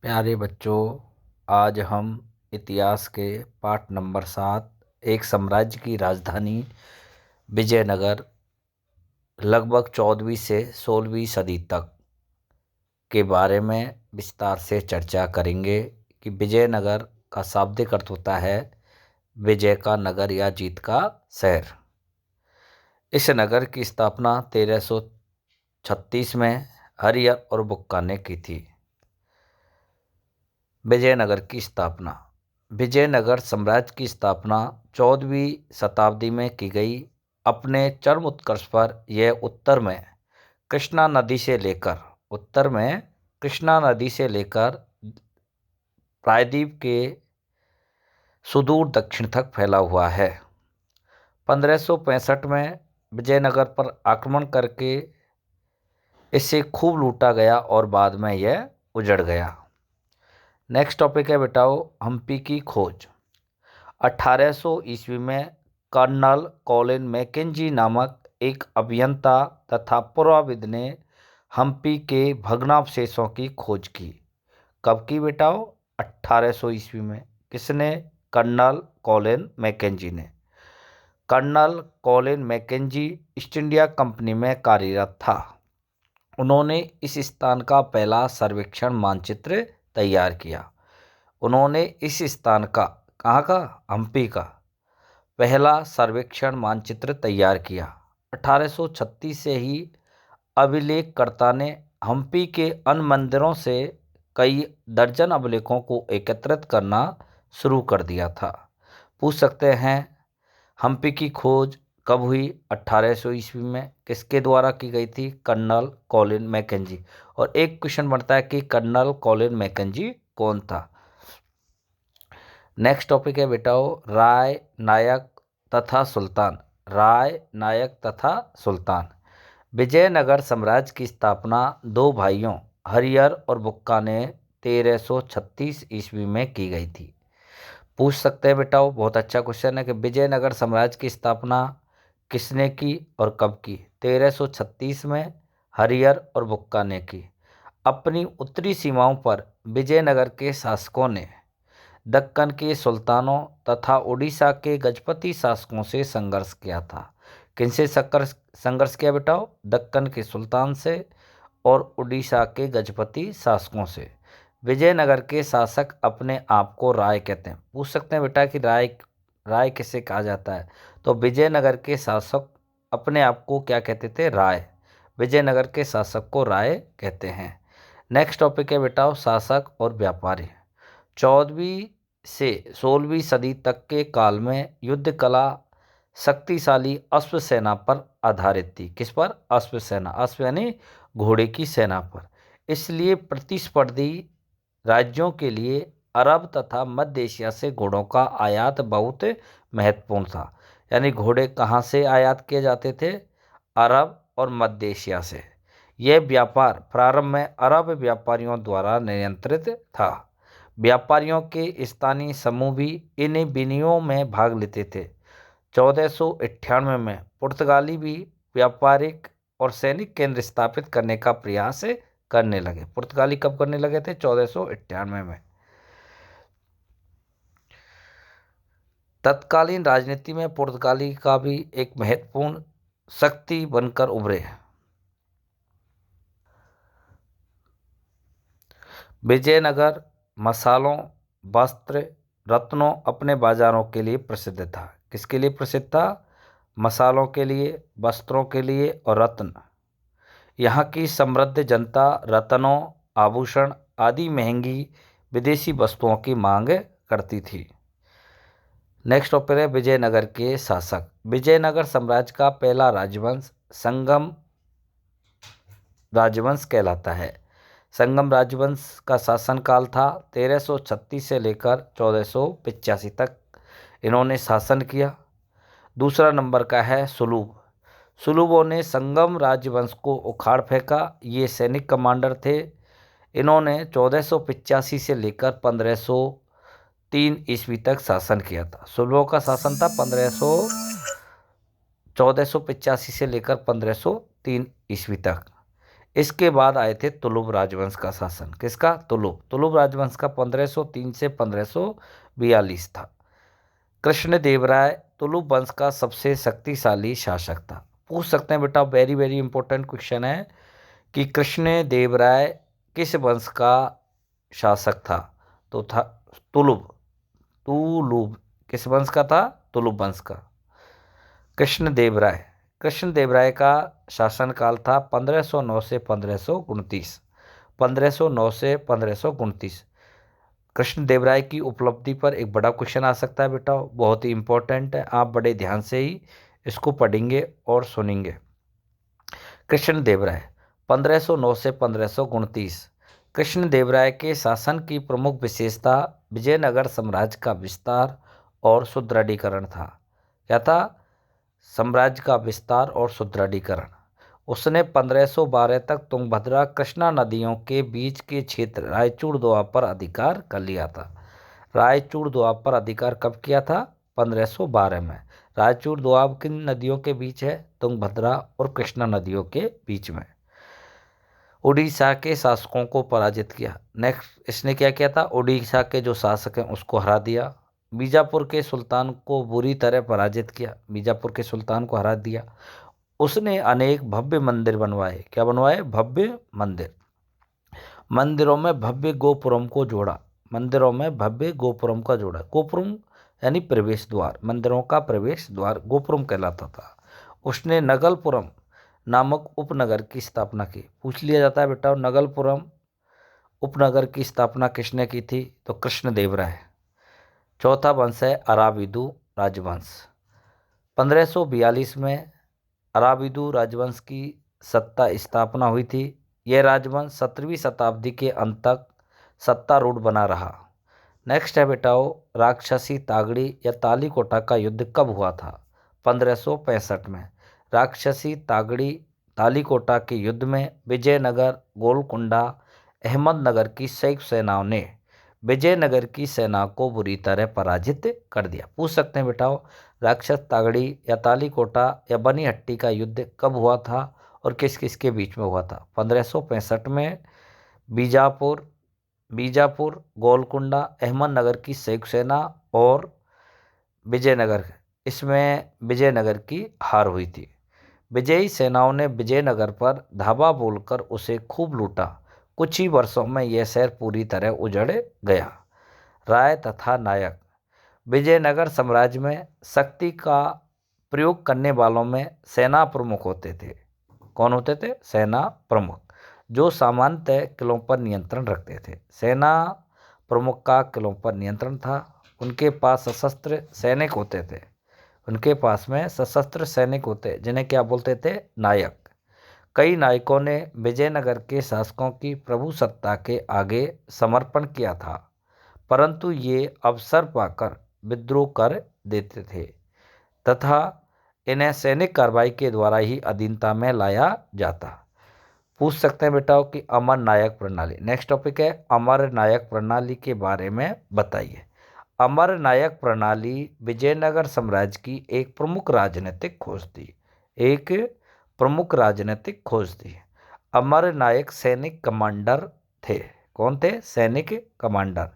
प्यारे बच्चों, आज हम इतिहास के पाठ नंबर 7 एक साम्राज्य की राजधानी विजयनगर लगभग 14वीं से 16वीं सदी तक के बारे में विस्तार से चर्चा करेंगे कि विजयनगर का शाब्दिक अर्थ होता है विजय का नगर या जीत का शहर। इस नगर की स्थापना 1336 में हरियर और बुक्का ने की थी। विजयनगर की स्थापना। विजयनगर साम्राज्य की स्थापना 14वीं शताब्दी में की गई। अपने चरम उत्कर्ष पर यह उत्तर में कृष्णा नदी से लेकर प्रायद्वीप के सुदूर दक्षिण तक फैला हुआ है। 1565 में विजयनगर पर आक्रमण करके इसे खूब लूटा गया और बाद में यह उजड़ गया। नेक्स्ट टॉपिक है बेटाओ, हम्पी की खोज। 1800 ईस्वी में कर्नल कॉलिन मैकेंजी नामक एक अभियंता तथा पुराविद ने हम्पी के भग्नावशेषों की खोज की। कब की बेटाओ? 1800 ईस्वी में। किसने? कर्नल कॉलिन मैकेंजी ने। Colonel Colin Mackenzie East India Company में कार्यरत था। उन्होंने इस स्थान का पहला सर्वेक्षण मानचित्र तैयार किया। उन्होंने इस स्थान का, कहाँ का? हम्पी का पहला सर्वेक्षण मानचित्र तैयार किया। 1836 से ही अभिलेखकर्ता ने हम्पी के अन्य मंदिरों से कई दर्जन अभिलेखों को एकत्रित करना शुरू कर दिया था। पूछ सकते हैं हम्पी की खोज कब हुई? 1800 ईस्वी में। किसके द्वारा की गई थी? Colonel Colin Mackenzie. और एक क्वेश्चन बनता है कि कर्नल कॉलिन मैकेंजी कौन था? नेक्स्ट टॉपिक है बेटाओ, राय नायक तथा सुल्तान। राय नायक तथा सुल्तान। विजयनगर साम्राज्य की स्थापना दो भाइयों हरियर और बुक्का ने 1336 ईस्वी में की गई थी। पूछ सकते हैं बेटाओ, बहुत अच्छा क्वेश्चन है कि विजयनगर साम्राज्य की स्थापना किसने की और कब की? 1336 में हरियर और बुक्का ने की। अपनी उत्तरी सीमाओं पर विजयनगर के शासकों ने दक्कन के सुल्तानों तथा उड़ीसा के गजपति शासकों से संघर्ष किया था। किनसे संघर्ष किया बेटाओ? दक्कन के सुल्तान से और उड़ीसा के गजपति शासकों से। विजयनगर के शासक अपने आप को राय कहते हैं। पूछ सकते हैं बेटा कि राय किसे कहा जाता है? तो विजयनगर के शासक अपने आप को क्या कहते थे? राय। विजयनगर के शासक को राय कहते हैं। नेक्स्ट टॉपिक है बेटा, शासक और व्यापारी। 14वीं से 16वीं सदी तक के काल में युद्ध कला शक्तिशाली अश्व सेना पर आधारित थी। किस पर? अश्व सेना। अश्व यानी घोड़े की सेना पर। इसलिए प्रतिस्पर्धी राज्यों के लिए अरब तथा मध्य एशिया से घोड़ों का आयात बहुत महत्वपूर्ण था। यानी घोड़े कहाँ से आयात किए जाते थे? अरब और मध्य एशिया से। यह व्यापार प्रारंभ में अरब व्यापारियों द्वारा नियंत्रित था। व्यापारियों के स्थानीय समूह भी इन विनिमयों में भाग लेते थे। 1498 में पुर्तगाली भी व्यापारिक और सैनिक केंद्र स्थापित करने का प्रयास करने लगे। पुर्तगाली कब करने लगे थे? 1498 में। तत्कालीन राजनीति में पुर्तगाली का भी एक महत्वपूर्ण शक्ति बनकर उभरे। विजयनगर मसालों, वस्त्र, रत्नों अपने बाजारों के लिए प्रसिद्ध था। किसके लिए प्रसिद्ध था? मसालों के लिए, वस्त्रों के लिए और रत्न। यहाँ की समृद्ध जनता रत्नों, आभूषण आदि महंगी विदेशी वस्तुओं की मांग करती थी। नेक्स्ट टॉपिक है विजयनगर के शासक। विजयनगर साम्राज्य का पहला राजवंश संगम राजवंश कहलाता है। संगम राजवंश का शासनकाल था 1336 से लेकर 1485 तक इन्होंने शासन किया। दूसरा नंबर का है सुलूभ। सुलूभों ने संगम राजवंश को उखाड़ फेंका। ये सैनिक कमांडर थे। इन्होंने 1485 से लेकर 1503 ईस्वी तक शासन किया था। सुलूभों का शासन था 1485 से लेकर 1503 ईस्वी तक। इसके बाद आए थे तुलुब राजवंश का शासन। किसका? तुलुब राजवंश का 1503 से 1542 था। कृष्णदेवराय तुलुब वंश का सबसे शक्तिशाली शासक था। पूछ सकते हैं बेटा, वेरी वेरी इंपॉर्टेंट क्वेश्चन है कि कृष्णदेवराय किस वंश का शासक था? तो था तुलुब। तुलुब किस वंश का था? तुलुब वंश का। कृष्णदेवराय का शासनकाल था 1509 से 1529। 1509 से 1529। कृष्णदेवराय की उपलब्धि पर एक बड़ा क्वेश्चन आ सकता है बेटा, बहुत ही इंपॉर्टेंट है। आप बड़े ध्यान से ही इसको पढ़ेंगे और सुनेंगे। कृष्णदेवराय 1509 से 1529। कृष्णदेवराय के शासन की प्रमुख विशेषता विजयनगर साम्राज्य का विस्तार और सुदृढ़ीकरण था। क्या था? साम्राज्य का विस्तार और सुदृढ़ीकरण। उसने 1512 तक तुंगभद्रा कृष्णा नदियों के बीच के क्षेत्र रायचूर दोआब पर अधिकार कर लिया था। रायचूर दोआब पर अधिकार कब किया था? 1512 में। रायचूर दोआब किन नदियों के बीच है? तुंगभद्रा और कृष्णा नदियों के बीच में। उड़ीसा के शासकों को पराजित किया। नेक्स्ट, इसने क्या किया था? उड़ीसा के जो शासक हैं उसको हरा दिया। बीजापुर के सुल्तान को बुरी तरह पराजित किया। बीजापुर के सुल्तान को हरा दिया। उसने अनेक भव्य मंदिर बनवाए। क्या बनवाए? भव्य मंदिर। मंदिरों में भव्य गोपुरम को जोड़ा। मंदिरों में भव्य गोपुरम का जोड़ा। गोपुरम यानी प्रवेश द्वार, मंदिरों का प्रवेश द्वार गोपुरम कहलाता था। उसने नगलपुरम नामक उपनगर की स्थापना की। पूछ लिया जाता है बेटा, नगलपुरम उपनगर की स्थापना किसने की थी? तो कृष्णदेवराय। चौथा वंश है अराविदु राजवंश। 1542 में अराविदु राजवंश की सत्ता स्थापना हुई थी। यह राजवंश 17वीं शताब्दी के अंत तक सत्तारूढ़ बना रहा। नेक्स्ट है बेटाओ, राक्षसी तागड़ी या तालीकोटा का युद्ध कब हुआ था? 1565 में। राक्षसी तागड़ी तालीकोटा के युद्ध में विजयनगर, गोलकुंडा, अहमदनगर की संयुक्त सेनाओं ने विजयनगर की सेना को बुरी तरह पराजित कर दिया। पूछ सकते हैं बेटाओ, राक्षस तागड़ी या तालीकोटा या बनीहट्टी का युद्ध कब हुआ था और किस किस के बीच में हुआ था? 1565 में। बीजापुर, गोलकुंडा, अहमदनगर की संयुक्त सेना और विजयनगर, इसमें विजयनगर की हार हुई थी। विजयी सेनाओं ने विजयनगर पर धावा बोलकर उसे खूब लूटा। कुछ ही वर्षों में यह शहर पूरी तरह उजड़ गया। राय तथा नायक। विजयनगर साम्राज्य में शक्ति का प्रयोग करने वालों में सेना प्रमुख होते थे। कौन होते थे? सेना प्रमुख, जो सामान्यतः किलों पर नियंत्रण रखते थे। सेना प्रमुख का किलों पर नियंत्रण था। उनके पास सशस्त्र सैनिक होते थे। उनके पास में सशस्त्र सैनिक होते, जिन्हें क्या बोलते थे? नायक। कई नायकों ने विजयनगर के शासकों की प्रभुसत्ता के आगे समर्पण किया था, परंतु ये अवसर पाकर विद्रोह कर देते थे तथा इन्हें सैनिक कार्रवाई के द्वारा ही अधीनता में लाया जाता। पूछ सकते हैं बेटा कि अमर नायक प्रणाली। नेक्स्ट टॉपिक है अमर नायक प्रणाली के बारे में बताइए। अमर नायक प्रणाली विजयनगर साम्राज्य की एक प्रमुख राजनीतिक खोज थी। एक प्रमुख राजनीतिक खोज थी। अमर नायक सैनिक कमांडर थे। कौन थे? सैनिक कमांडर,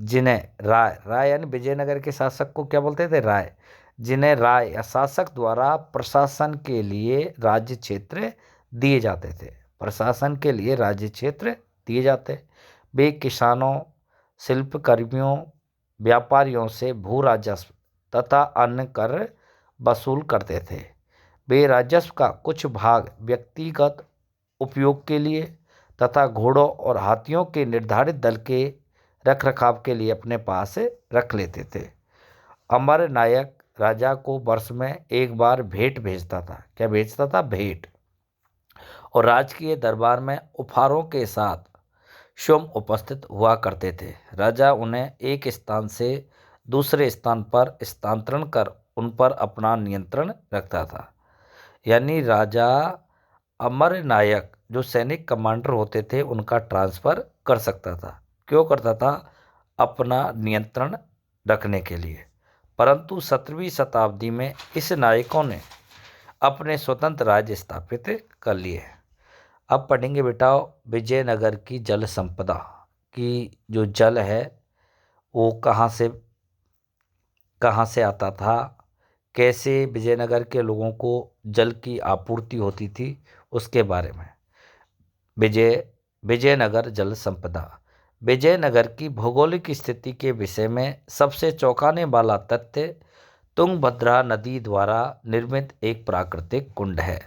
जिन्हें राय यानी विजयनगर के शासक को क्या बोलते थे? राय। जिन्हें राय या शासक द्वारा प्रशासन के लिए राज्य क्षेत्र दिए जाते थे। प्रशासन के लिए राज्य क्षेत्र दिए जाते। वे किसानों, शिल्पकर्मियों, व्यापारियों से भू राजस्व तथा अन्य कर वसूल करते थे। वे राजस्व का कुछ भाग व्यक्तिगत उपयोग के लिए तथा घोड़ों और हाथियों के निर्धारित दल के रखरखाव के लिए अपने पास रख लेते थे। अमर नायक राजा को वर्ष में एक बार भेंट भेजता था। क्या भेजता था? भेंट। और राजकीय दरबार में उपहारों के साथ स्वयं उपस्थित हुआ करते थे। राजा उन्हें एक स्थान से दूसरे स्थान पर स्थानांतरण कर उन पर अपना नियंत्रण रखता था। यानी राजा अमर नायक जो सैनिक कमांडर होते थे उनका ट्रांसफ़र कर सकता था। क्यों करता था? अपना नियंत्रण रखने के लिए। परंतु 17वीं शताब्दी में इस नायकों ने अपने स्वतंत्र राज्य स्थापित कर लिए। अब पढ़ेंगे बेटा विजयनगर की जल संपदा की। जो जल है वो कहाँ से आता था, कैसे विजयनगर के लोगों को जल की आपूर्ति होती थी, उसके बारे में। विजयनगर जल संपदा। विजयनगर की भौगोलिक स्थिति के विषय में सबसे चौंकाने वाला तथ्य तुंगभद्रा नदी द्वारा निर्मित एक प्राकृतिक कुंड है।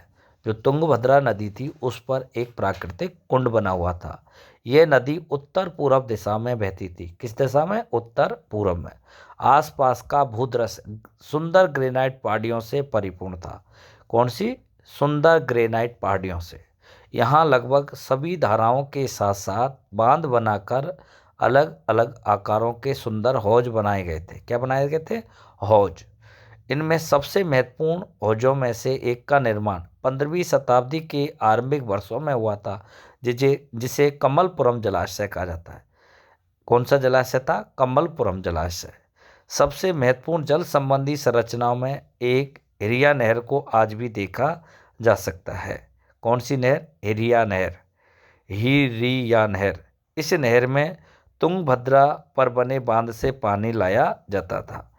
जो तुंगभद्रा नदी थी उस पर एक प्राकृतिक कुंड बना हुआ था। यह नदी उत्तर पूर्व दिशा में बहती थी। किस दिशा में? उत्तर पूर्व में। आसपास का भूदृश्य सुंदर ग्रेनाइट पहाड़ियों से परिपूर्ण था। कौन सी? सुंदर ग्रेनाइट पहाड़ियों से। यहाँ लगभग सभी धाराओं के साथ साथ बांध बनाकर अलग अलग आकारों के सुंदर हौज बनाए गए थे। क्या बनाए गए थे? हौज। इनमें सबसे महत्वपूर्ण हौजों में से एक का निर्माण 15वीं शताब्दी के आरंभिक वर्षों में हुआ था, जिसे कमलपुरम जलाशय कहा जाता है। कौन सा जलाशय था? कमलपुरम जलाशय। सबसे महत्वपूर्ण जल संबंधी संरचनाओं में एक हिरिया नहर को आज भी देखा जा सकता है। कौन सी नहर? हिरिया नहर। हिरिया नहर। इस नहर में तुंगभद्रा पर बने बांध से पानी लाया जाता था।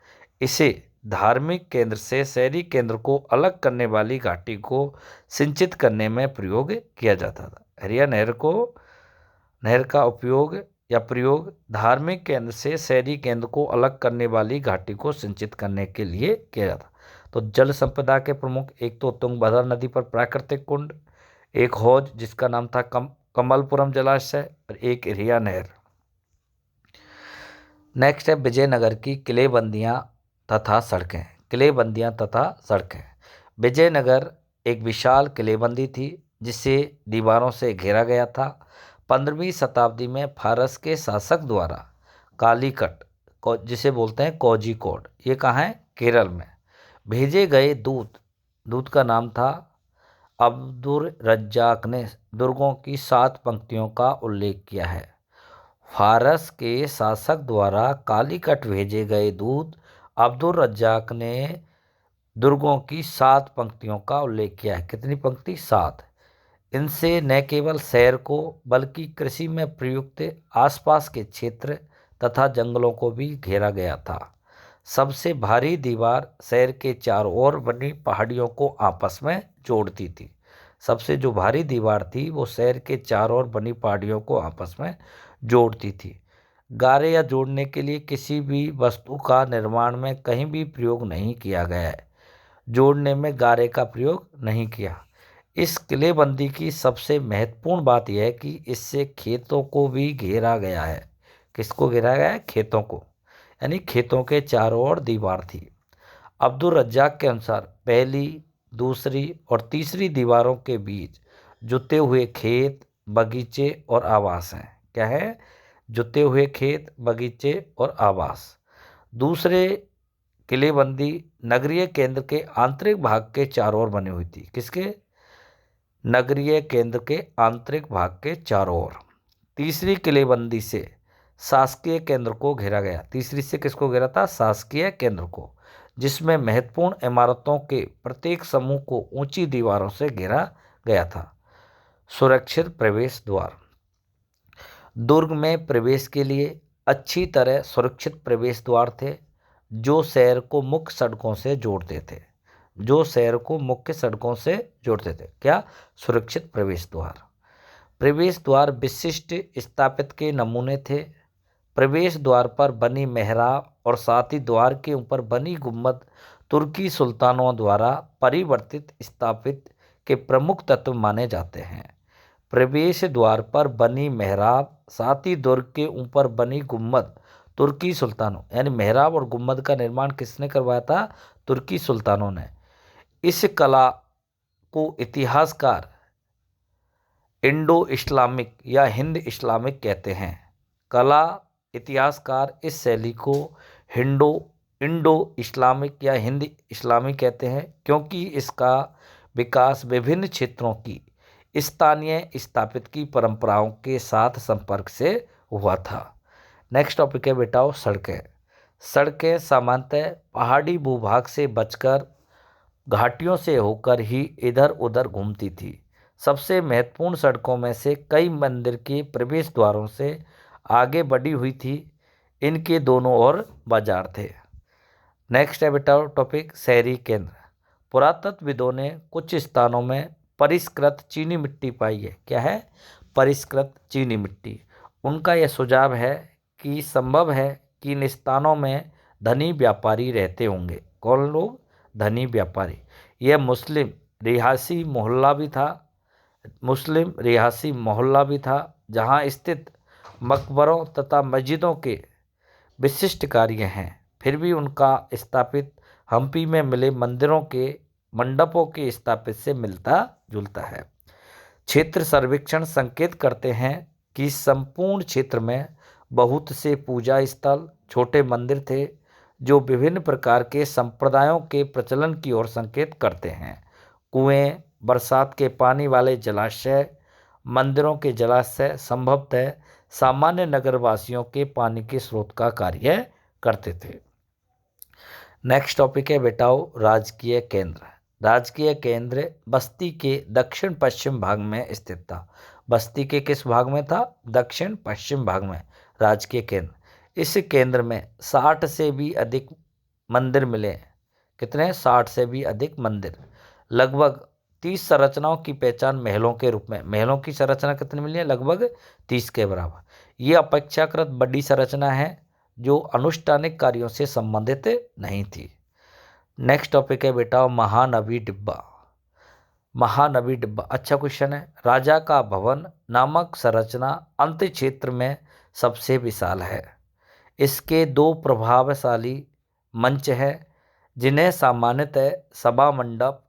इसे धार्मिक केंद्र से शहरी केंद्र को अलग करने वाली घाटी को सिंचित करने में प्रयोग किया जाता था। हिरिया नहर का उपयोग या प्रयोग धार्मिक केंद्र से शहरी केंद्र को अलग करने वाली घाटी को सिंचित करने के लिए किया जाता। तो जल संपदा के प्रमुख एक तो तुंगभद्रा नदी पर प्राकृतिक कुंड, एक हौज जिसका नाम था कमलपुरम जलाशय, और एक हिरिया नहर। नेक्स्ट है विजयनगर की किलेबंदियां तथा सड़कें। किलेबंदियां तथा सड़कें। विजयनगर एक विशाल किलेबंदी थी जिसे दीवारों से घेरा गया था। 15वीं शताब्दी में फारस के शासक द्वारा कालीकट, जिसे बोलते हैं कोझिकोड, ये कहाँ है? केरल में, भेजे गए दूत का नाम था अब्दुर रज्जाक ने दुर्गों की 7 पंक्तियों का उल्लेख किया है। फारस के शासक द्वारा कालीकट भेजे गए दूत अब्दुर रज्जाक ने दुर्गों की 7 पंक्तियों का उल्लेख किया है। कितनी पंक्ति? 7। इनसे न केवल शहर को बल्कि कृषि में प्रयुक्त आसपास के क्षेत्र तथा जंगलों को भी घेरा गया था। सबसे भारी दीवार शहर के चारों ओर बनी पहाड़ियों को आपस में जोड़ती थी। सबसे जो भारी दीवार थी वो शहर के चारों ओर बनी पहाड़ियों को आपस में जोड़ती थी। गारे या जोड़ने के लिए किसी भी वस्तु का निर्माण में कहीं भी प्रयोग नहीं किया गया है। जोड़ने में गारे का प्रयोग नहीं किया। इस किलेबंदी की सबसे महत्वपूर्ण बात यह है कि इससे खेतों को भी घेरा गया है। किसको घेरा गया है? खेतों को, यानी खेतों के चारों ओर दीवार थी। अब्दुल रज्जाक के अनुसार पहली, दूसरी और तीसरी दीवारों के बीच जुते हुए खेत, बगीचे और आवास हैं। क्या है? जुते हुए खेत, बगीचे और आवास। दूसरे किलेबंदी नगरीय केंद्र के आंतरिक भाग के चारों ओर बनी हुई थी। किसके? नगरीय केंद्र के आंतरिक भाग के चारों ओर। तीसरी किलेबंदी से शासकीय केंद्र को घेरा गया। तीसरी से किसको घेरा था? शासकीय केंद्र को, जिसमें महत्वपूर्ण इमारतों के प्रत्येक समूह को ऊंची दीवारों से घेरा गया था। सुरक्षित प्रवेश द्वार। दुर्ग में प्रवेश के लिए अच्छी तरह सुरक्षित प्रवेश द्वार थे जो शहर को मुख्य सड़कों से जोड़ते थे। जो शहर को मुख्य सड़कों से जोड़ते थे। क्या? सुरक्षित प्रवेश द्वार। प्रवेश द्वार विशिष्ट स्थापित के नमूने थे। प्रवेश द्वार पर बनी मेहराब और साथ ही द्वार के ऊपर बनी गुम्बद तुर्की सुल्तानों द्वारा परिवर्तित स्थापित के प्रमुख तत्व माने जाते हैं। प्रवेश द्वार पर बनी मेहराब, साथ ही दुर्ग के ऊपर बनी गुम्बद तुर्की सुल्तानों, यानी मेहराब और गुम्बद का निर्माण किसने करवाया था? तुर्की सुल्तानों ने। इस कला को इतिहासकार इंडो इस्लामिक या हिंद इस्लामिक कहते हैं। कला इतिहासकार इस शैली को इंडो इस्लामिक या हिंद इस्लामी कहते हैं क्योंकि इसका विकास विभिन्न क्षेत्रों की स्थानीय स्थापित की परंपराओं के साथ संपर्क से हुआ था। नेक्स्ट टॉपिक है बेटाओ सड़कें। सड़कें सामान्यतः पहाड़ी भूभाग से बचकर घाटियों से होकर ही इधर उधर घूमती थी। सबसे महत्वपूर्ण सड़कों में से कई मंदिर के प्रवेश द्वारों से आगे बढ़ी हुई थी। इनके दोनों ओर बाजार थे। नेक्स्ट है बेटा टॉपिक शहरी केंद्र। पुरातत्वविदों ने कुछ स्थानों में परिष्कृत चीनी मिट्टी पाई है। क्या है? परिष्कृत चीनी मिट्टी। उनका यह सुझाव है कि संभव है कि इन स्थानों में धनी व्यापारी रहते होंगे। कौन लोग? धनी व्यापारी। यह मुस्लिम रिहायशी मोहल्ला भी था जहां स्थित मकबरों तथा मस्जिदों के विशिष्ट कार्य हैं। फिर भी उनका स्थापित हम्पी में मिले मंदिरों के मंडपों के स्थापित से मिलता जुलता है। क्षेत्र सर्वेक्षण संकेत करते हैं कि संपूर्ण क्षेत्र में बहुत से पूजा स्थल, छोटे मंदिर थे जो विभिन्न प्रकार के संप्रदायों के प्रचलन की ओर संकेत करते हैं। कुएं, बरसात के पानी वाले जलाशय, मंदिरों के जलाशय संभवतः सामान्य नगरवासियों के पानी के स्रोत का कार्य करते थे। नेक्स्ट टॉपिक है बेटाओ राजकीय केंद्र। राजकीय केंद्र बस्ती के दक्षिण पश्चिम भाग में स्थित था। बस्ती के किस भाग में था? दक्षिण पश्चिम भाग में राजकीय केंद्र। इस केंद्र में 60 से भी अधिक मंदिर मिले। कितने? 60 से भी अधिक मंदिर। लगभग 30 संरचनाओं की पहचान महलों के रूप में। महलों की संरचना कितनी मिली है? लगभग 30 के बराबर। ये अपेक्षाकृत बड़ी संरचना है जो अनुष्ठानिक कार्यों से संबंधित नहीं थी। नेक्स्ट टॉपिक है बेटा महानवी डिब्बा। महानवी डिब्बा अच्छा क्वेश्चन है। राजा का भवन नामक संरचना अंत क्षेत्र में सबसे विशाल है। इसके 2 प्रभावशाली मंच हैं जिन्हें सामान्यतः सभा मंडप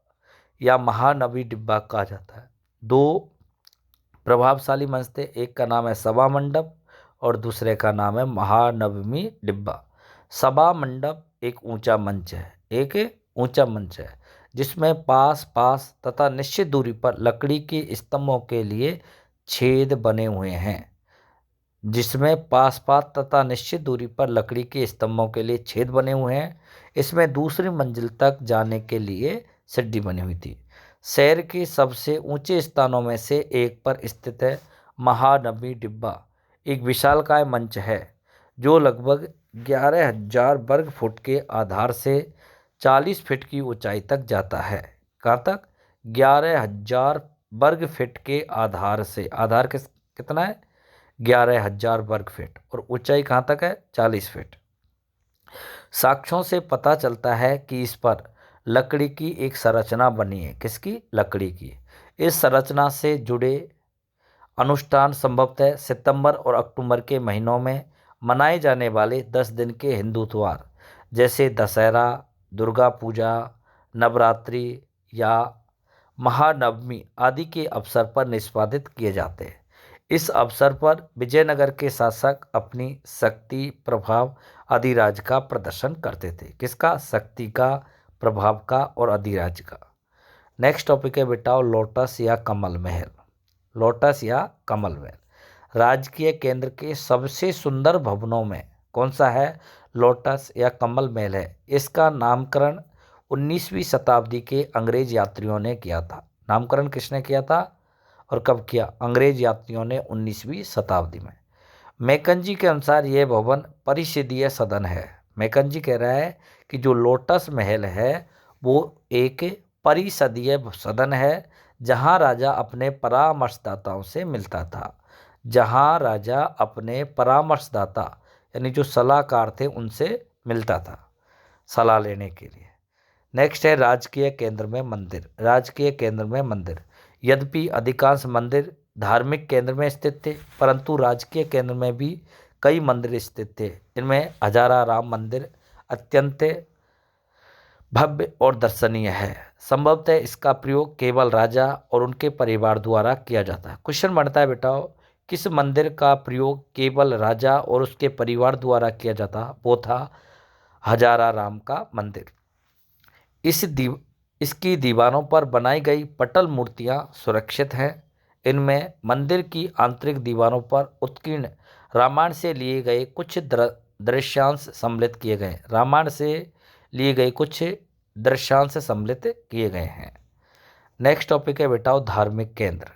या महानवी डिब्बा कहा जाता है। 2 प्रभावशाली मंच थे, एक का नाम है सभा मंडप और दूसरे का नाम है महानवमी डिब्बा। सभा मंडप एक ऊंचा मंच है, जिसमें पास तथा निश्चित दूरी पर लकड़ी के स्तंभों के लिए छेद बने हुए हैं। इसमें दूसरी मंजिल तक जाने के लिए सीढ़ी बनी हुई थी। शहर के सबसे ऊंचे स्थानों में से एक पर स्थित है महानवी डिब्बा। एक विशालकाय मंच है जो लगभग 11,000 वर्ग फुट के आधार से 40 फीट की ऊंचाई तक जाता है। कहाँ तक? 11,000 वर्ग फीट के आधार से। आधार कितना है? 11,000 वर्ग फीट। और ऊंचाई कहाँ तक है? 40 फीट। साक्ष्यों से पता चलता है कि इस पर लकड़ी की एक संरचना बनी है। किसकी? लकड़ी की। इस संरचना से जुड़े अनुष्ठान संभवतः सितंबर और अक्टूबर के महीनों में मनाए जाने वाले 10 दिन के हिंदू त्योहार जैसे दशहरा, दुर्गा पूजा, नवरात्रि या महानवमी आदि के अवसर पर निष्पादित किए जाते हैं। इस अवसर पर विजयनगर के शासक अपनी शक्ति, प्रभाव, अधिराज का प्रदर्शन करते थे। किसका? शक्ति का, प्रभाव का और अधिराज का। नेक्स्ट टॉपिक है बेटा लोटस या कमल महल। लोटस या कमल महल राजकीय केंद्र के सबसे सुंदर भवनों में कौन सा है? लोटस या कमल महल है। इसका नामकरण 19वीं शताब्दी के अंग्रेज यात्रियों ने किया था। नामकरण किसने किया था और कब किया? अंग्रेज यात्रियों ने 19वीं शताब्दी में। मैकेंजी के अनुसार यह भवन परिषदीय सदन है। मैकेंजी कह रहा है कि जो लोटस महल है वो एक परिषदीय सदन है जहां राजा अपने परामर्शदाताओं से मिलता था। यानी जो सलाहकार थे उनसे मिलता था सलाह लेने के लिए। नेक्स्ट है राजकीय केंद्र में मंदिर। राजकीय केंद्र में मंदिर। यद्यपि अधिकांश मंदिर धार्मिक केंद्र में स्थित थे, परंतु राजकीय केंद्र में भी कई मंदिर स्थित थे। इनमें हजारा राम मंदिर अत्यंत भव्य और दर्शनीय है। संभवतः इसका प्रयोग केवल राजा और उनके परिवार द्वारा किया जाता है। क्वेश्चन बनता है बेटा किस मंदिर का प्रयोग केवल राजा और उसके परिवार द्वारा किया जाता? वो था हजारा राम का मंदिर। इसकी दीवारों पर बनाई गई पटल मूर्तियां सुरक्षित हैं। इनमें मंदिर की आंतरिक दीवारों पर उत्कीर्ण रामायण से लिए गए कुछ दृश्यांश सम्मिलित किए गए। रामायण से लिए गए कुछ दृश्यांश सम्मिलित किए गए हैं। नेक्स्ट टॉपिक है बेटाओ धार्मिक केंद्र।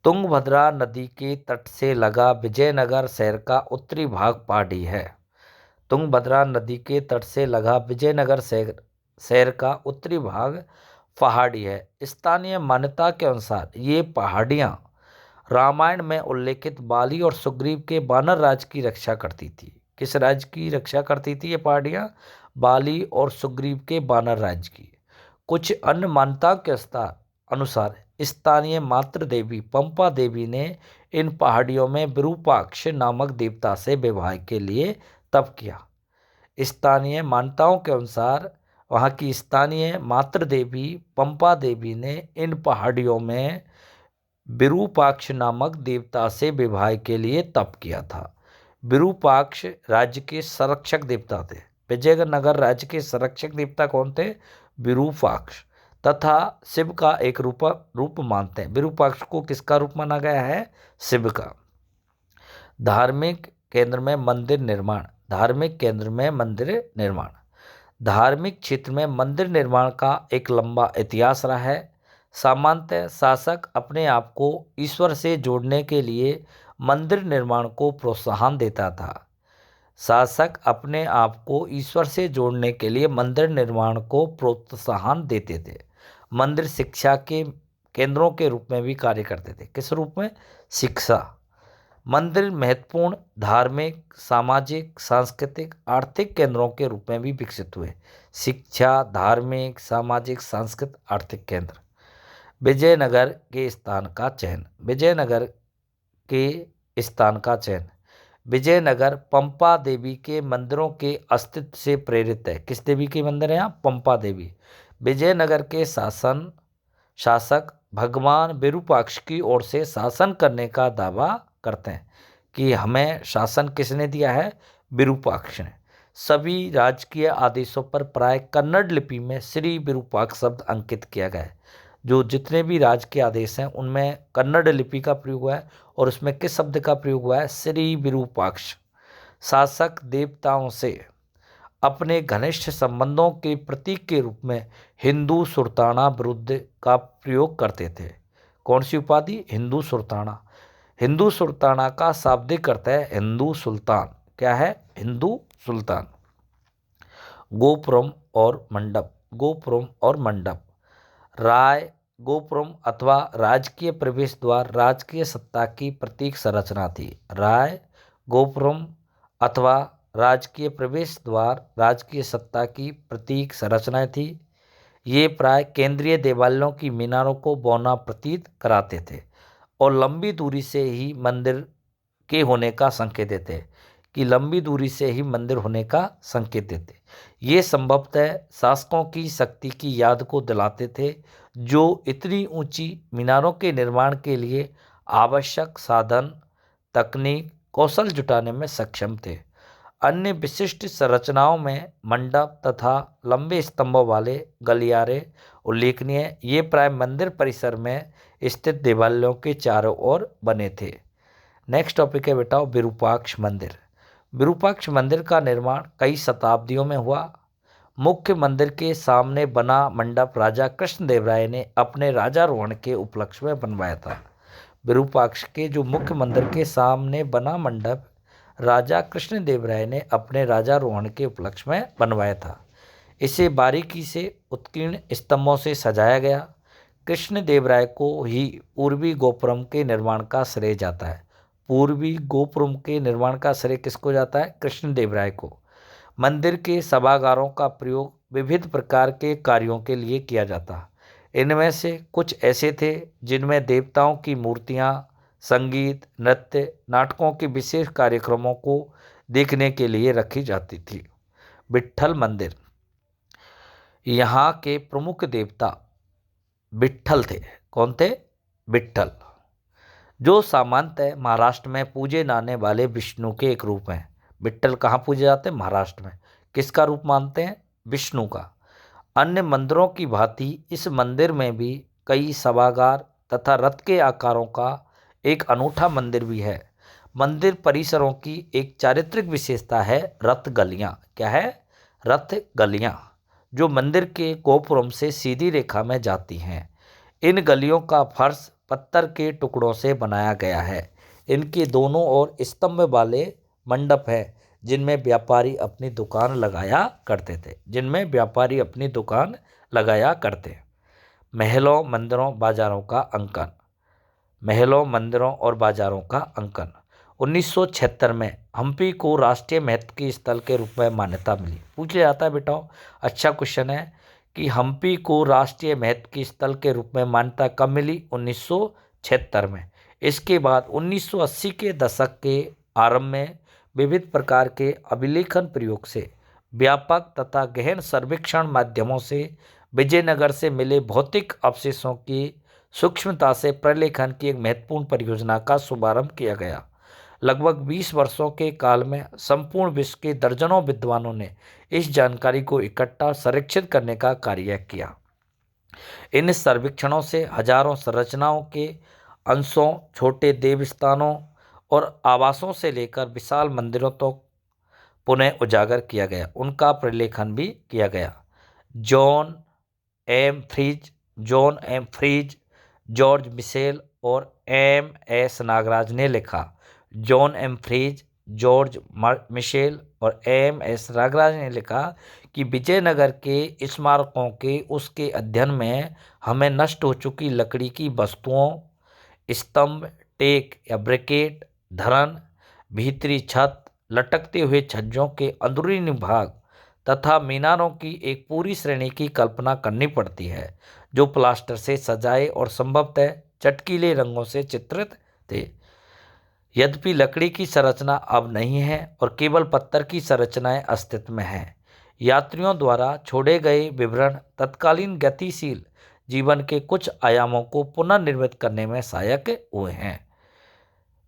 तुंगभद्रा नदी के तट से लगा विजयनगर शहर का उत्तरी भाग पहाड़ी है। तुंगभद्रा नदी के तट से लगा विजयनगर शहर का उत्तरी भाग पहाड़ी है। स्थानीय मान्यता के अनुसार ये पहाड़ियाँ रामायण में उल्लेखित बाली और सुग्रीव के वानर राज की रक्षा करती थी। किस राज्य की रक्षा करती थी ये पहाड़ियाँ? बाली और सुग्रीव के वानर राज्य की। कुछ अन्य मान्यताओं के अनुसार स्थानीय मातृ देवी पंपा देवी ने इन पहाड़ियों में विरूपाक्ष नामक देवता से विवाह के लिए तप किया। स्थानीय मान्यताओं के अनुसार वहाँ की स्थानीय मातृ देवी पंपा देवी ने इन पहाड़ियों में विरूपाक्ष नामक देवता से विवाह के लिए तप किया था। विरूपाक्ष राज्य के संरक्षक देवता थे। विजयनगर राज्य के संरक्षक देवता कौन थे? विरूपाक्ष, तथा शिव का एक रूप मानते हैं। विरूपाक्ष को किसका रूप माना गया है? शिव का। धार्मिक केंद्र में मंदिर निर्माण। धार्मिक केंद्र में मंदिर निर्माण। धार्मिक क्षेत्र में मंदिर निर्माण का एक लंबा इतिहास रहा है। सामान्यतः शासक अपने आप को ईश्वर से जोड़ने के लिए मंदिर निर्माण को प्रोत्साहन देता था। शासक अपने आप को ईश्वर से जोड़ने के लिए मंदिर निर्माण को प्रोत्साहन देते थे। मंदिर शिक्षा के केंद्रों के रूप में भी कार्य करते थे। किस रूप में? शिक्षा। मंदिर महत्वपूर्ण धार्मिक, सामाजिक, सांस्कृतिक, आर्थिक केंद्रों के रूप में भी विकसित हुए। शिक्षा, धार्मिक, सामाजिक, सांस्कृतिक, आर्थिक केंद्र। विजयनगर के स्थान का चयन। विजयनगर के स्थान का चयन। विजयनगर पंपा देवी के मंदिरों के अस्तित्व से प्रेरित है। किस देवी के मंदिर है यहाँ? पंपा देवी। विजयनगर के शासक भगवान विरूपाक्ष की ओर से शासन करने का दावा करते हैं कि हमें शासन किसने दिया है? विरूपाक्ष ने। सभी राजकीय आदेशों पर प्राय कन्नड़ लिपि में श्री विरूपाक्ष शब्द अंकित किया गया है। जो जितने भी राजकीय आदेश हैं उनमें कन्नड़ लिपि का प्रयोग हुआ है और उसमें किस शब्द का प्रयोग हुआ है? श्री विरूपाक्ष। शासक देवताओं से अपने घनिष्ठ संबंधों के प्रतीक के रूप में हिंदू सुल्ताना विरुद्ध का प्रयोग करते थे। कौन सी उपाधि? हिंदू सुल्ताना। हिंदू सुल्ताना का शाब्दिक अर्थ है हिंदू सुल्तान। क्या है? हिंदू सुल्तान। गोपुरम और मंडप। गोपुरम और मंडप। राय गोपुरम अथवा राजकीय प्रवेश द्वार राजकीय सत्ता की प्रतीक संरचना थी। राय गोपुरम अथवा राजकीय प्रवेश द्वार राजकीय सत्ता की प्रतीक संरचनाएं थी। ये प्राय केंद्रीय देवालयों की मीनारों को बौना प्रतीत कराते थे और लंबी दूरी से ही मंदिर के होने का संकेत देते कि लंबी दूरी से ही मंदिर होने का संकेत देते। ये संभवतः शासकों की शक्ति की याद को दिलाते थे जो इतनी ऊंची मीनारों के निर्माण के लिए आवश्यक साधन, तकनीक, कौशल जुटाने में सक्षम थे। अन्य विशिष्ट संरचनाओं में मंडप तथा लंबे स्तंभों वाले गलियारे उल्लेखनीय। ये प्राय मंदिर परिसर में स्थित देवालयों के चारों ओर बने थे। नेक्स्ट टॉपिक है बेटा विरूपाक्ष मंदिर। विरूपाक्ष मंदिर का निर्माण कई शताब्दियों में हुआ। मुख्य मंदिर के सामने बना मंडप राजा कृष्णदेवराय ने अपने राजारोहण के उपलक्ष्य में बनवाया था। विरूपाक्ष के जो मुख्य मंदिर के सामने बना मंडप राजा कृष्णदेवराय ने अपने राजारोहण के उपलक्ष्य में बनवाया था। इसे बारीकी से उत्कीर्ण स्तंभों से सजाया गया। कृष्णदेवराय को ही पूर्वी गोपुरम के निर्माण का श्रेय जाता है। पूर्वी गोपुरम के निर्माण का श्रेय किसको जाता है? कृष्णदेवराय को। मंदिर के सभागारों का प्रयोग विविध प्रकार के कार्यों के लिए किया जाता। इनमें से कुछ ऐसे थे जिनमें देवताओं की मूर्तियां, संगीत, नृत्य, नाटकों के विशेष कार्यक्रमों को देखने के लिए रखी जाती थी। विट्ठल मंदिर। यहाँ के प्रमुख देवता विट्ठल थे। कौन थे? विट्ठल, जो सामान्यतः महाराष्ट्र में पूजे जाने वाले विष्णु के एक रूप हैं। विट्ठल कहाँ पूजे जाते हैं? महाराष्ट्र में। किसका रूप मानते हैं? विष्णु का। अन्य मंदिरों की भांति इस मंदिर में भी कई सभागार तथा रथ के आकारों का एक अनूठा मंदिर भी है। मंदिर परिसरों की एक चारित्रिक विशेषता है रथ गलियाँ। क्या है? रथ गलियाँ, जो मंदिर के गोपुरम से सीधी रेखा में जाती हैं। इन गलियों का फर्श पत्थर के टुकड़ों से बनाया गया है। इनके दोनों ओर स्तंभ वाले मंडप हैं जिनमें व्यापारी अपनी दुकान लगाया करते। महलों मंदिरों बाजारों का अंकन। महलों मंदिरों और बाजारों का अंकन। 1976 में हम्पी को राष्ट्रीय महत्व की स्थल के रूप में मान्यता मिली। पूछ लिया जाता है बेटा, अच्छा क्वेश्चन है कि हम्पी को राष्ट्रीय महत्व की स्थल के रूप में मान्यता कब मिली? 1976 में। इसके बाद 1980 के दशक के आरंभ में विविध प्रकार के अभिलेखन प्रयोग से व्यापक तथा गहन सर्वेक्षण माध्यमों से विजयनगर से मिले भौतिक अवशेषों की सूक्ष्मता से प्रलेखन की एक महत्वपूर्ण परियोजना का शुभारंभ किया गया। लगभग 20 वर्षों के काल में संपूर्ण विश्व के दर्जनों विद्वानों ने इस जानकारी को इकट्ठा संरक्षित करने का कार्य किया। इन सर्वेक्षणों से हजारों संरचनाओं के अंशों, छोटे देवस्थानों और आवासों से लेकर विशाल मंदिरों तक पुनः उजागर किया गया। उनका प्रलेखन भी किया गया। John M Fritz, George Michell और एम एस नागराज ने लिखा। John M Fritz, George Michell और एम एस नागराज ने लिखा कि विजयनगर के स्मारकों के उसके अध्ययन में हमें नष्ट हो चुकी लकड़ी की वस्तुओं, स्तंभ, टेक या ब्रैकेट, धरन, भीतरी छत, लटकते हुए छज्जों के अंदरूनी भाग तथा मीनारों की एक पूरी श्रेणी की कल्पना करनी पड़ती है जो प्लास्टर से सजाए और संभवतः चटकीले रंगों से चित्रित थे। यद्यपि लकड़ी की संरचना अब नहीं है और केवल पत्थर की संरचनाएं अस्तित्व में हैं, यात्रियों द्वारा छोड़े गए विवरण तत्कालीन गतिशील जीवन के कुछ आयामों को पुनर्निर्मित करने में सहायक हुए हैं।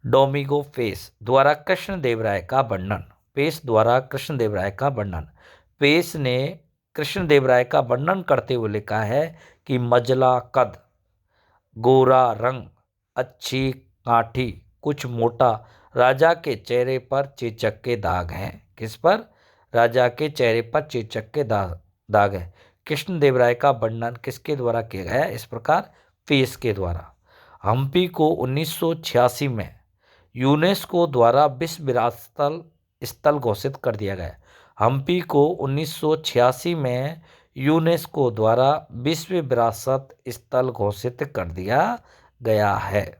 डोमिंगो पेस द्वारा कृष्णदेवराय का वर्णन। पेस ने कृष्णदेवराय का वर्णन करते हुए लिखा है कि मजला कद, गोरा रंग, अच्छी काठी, कुछ मोटा, राजा के चेहरे पर चेचक के दाग हैं। किस पर? राजा के चेहरे पर चेचक के दाग हैं। कृष्णदेवराय का वर्णन किसके द्वारा किया गया? इस प्रकार पेस के द्वारा। हम्पी को 1986 में यूनेस्को द्वारा विश्व विरासत स्थल घोषित कर दिया गया। हम्पी को 1986 में यूनेस्को द्वारा विश्व विरासत स्थल घोषित कर दिया गया है।